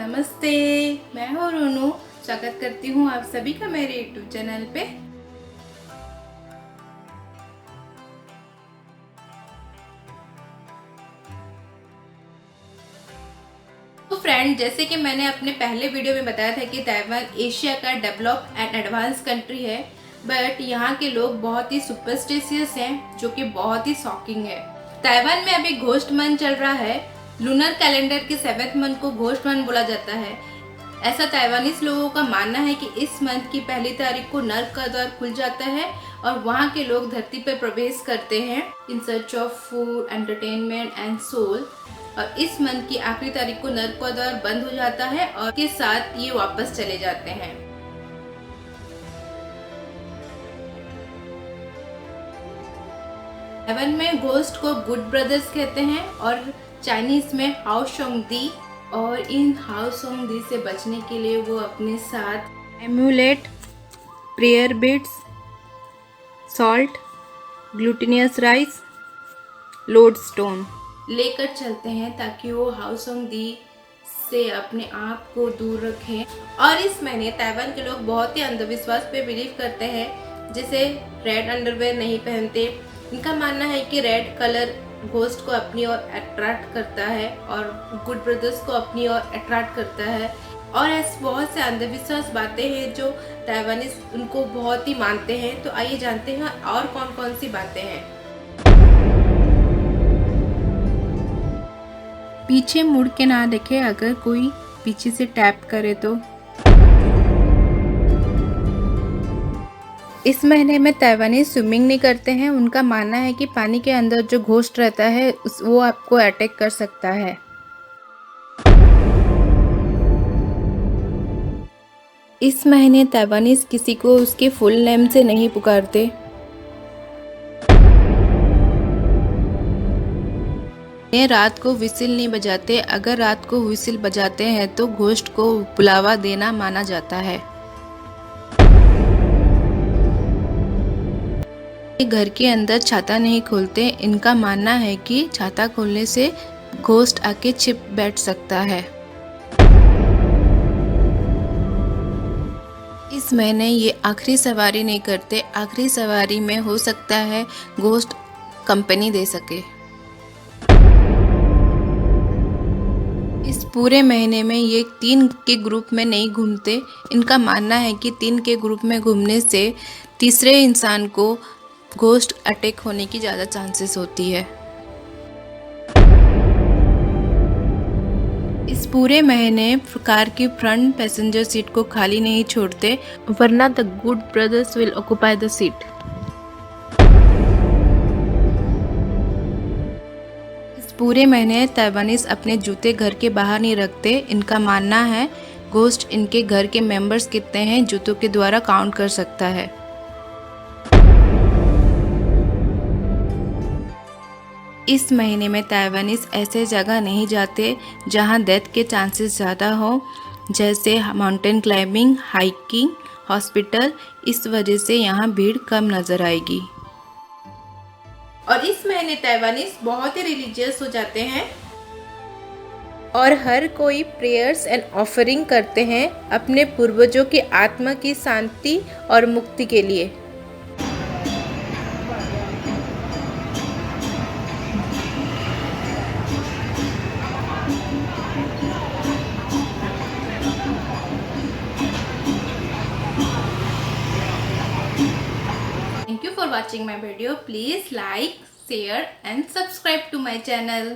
नमस्ते, मैं हूँ रोनू। स्वागत करती हूँ आप सभी का मेरे यूट्यूब चैनल पे। तो फ्रेंड, जैसे कि मैंने अपने पहले वीडियो में बताया था कि ताइवान एशिया का डेवलप एंड एडवांस कंट्री है, बट यहाँ के लोग बहुत ही सुपरस्टिशियस हैं, जो कि बहुत ही शॉकिंग है। ताइवान में अभी घोस्ट मंथ चल रहा है। लूनर कैलेंडर के 7th मंथ को घोस्ट मंथ बोला जाता है। ऐसा ताइवानीज लोगों का मानना है कि इस मंथ की पहली तारीख को नर्क का द्वार खुल जाता है और वहाँ के लोग धरती पर प्रवेश करते हैं in search of food, entertainment and soul. और इस मंथ की आखिरी तारीख को नर्क का द्वार बंद हो जाता है और के साथ ये वापस चले जाते हैं। ताइवान में घोस्ट को गुड ब्रदर्स कहते हैं और चाइनीज में हाओ शोंग दी। और इन हाओ शोंग दी से बचने के लिए वो अपने साथ amulet, prayer beads, salt, glutinous rice, lode stone लेकर चलते हैं ताकि वो हाओ शोंग दी से अपने आप को दूर रखें। और इस महीने ताइवान के लोग बहुत ही अंधविश्वास पे बिलीव करते हैं, जैसे रेड अंडरवेयर नहीं पहनते। इनका मानना है कि रेड कलर घोस्ट को अपनी ओर अट्रैक्ट करता है और गुड ब्रदर्स को अपनी ओर अट्रैक्ट करता है। और ऐसे बहुत से अंधविश्वास बातें हैं जो ताइवानीज उनको बहुत ही मानते हैं। तो आइए जानते हैं और कौन कौन सी बातें हैं। पीछे मुड़ के ना देखे, अगर कोई पीछे से टैप करे तो। इस महीने में ताइवानी स्विमिंग नहीं करते हैं। उनका मानना है कि पानी के अंदर जो घोस्ट रहता है वो आपको अटैक कर सकता है। इस महीने ताइवानीज किसी को उसके फुल नेम से नहीं पुकारते। ये रात को विसिल नहीं बजाते। अगर रात को विसिल बजाते हैं तो घोस्ट को बुलावा देना माना जाता है। घर के अंदर छाता नहीं खोलते। इनका मानना है कि छाता खोलने से घोस्ट आके छिप बैठ सकता है। इस महीने ये आखिरी सवारी नहीं करते। आखिरी सवारी में हो सकता है घोस्ट कंपनी दे सके। इस पूरे महीने में ये 3 के ग्रुप में नहीं घूमते। इनका मानना है कि 3 के ग्रुप में घूमने से तीसरे इंसान को घोस्ट अटैक होने की ज़्यादा चांसेस होती है। इस पूरे महीने कार की फ्रंट पैसेंजर सीट को खाली नहीं छोड़ते, वरना the good brothers will occupy the seat. इस पूरे महीने ताइवानीज अपने जूते घर के बाहर नहीं रखते। इनका मानना है घोस्ट इनके घर के मेंबर्स कितने हैं जूतों के द्वारा काउंट कर सकता है। इस महीने में ताइवानीज ऐसे जगह नहीं जाते जहां डेथ के चांसेस ज़्यादा हो, जैसे माउंटेन क्लाइंबिंग, हाइकिंग, हॉस्पिटल। इस वजह से यहां भीड़ कम नज़र आएगी। और इस महीने ताइवानीज बहुत ही रिलीजियस हो जाते हैं और हर कोई प्रेयर्स एंड ऑफरिंग करते हैं अपने पूर्वजों की आत्मा की शांति और मुक्ति के लिए। Thank you for watching my video. Please like, share and subscribe to my channel.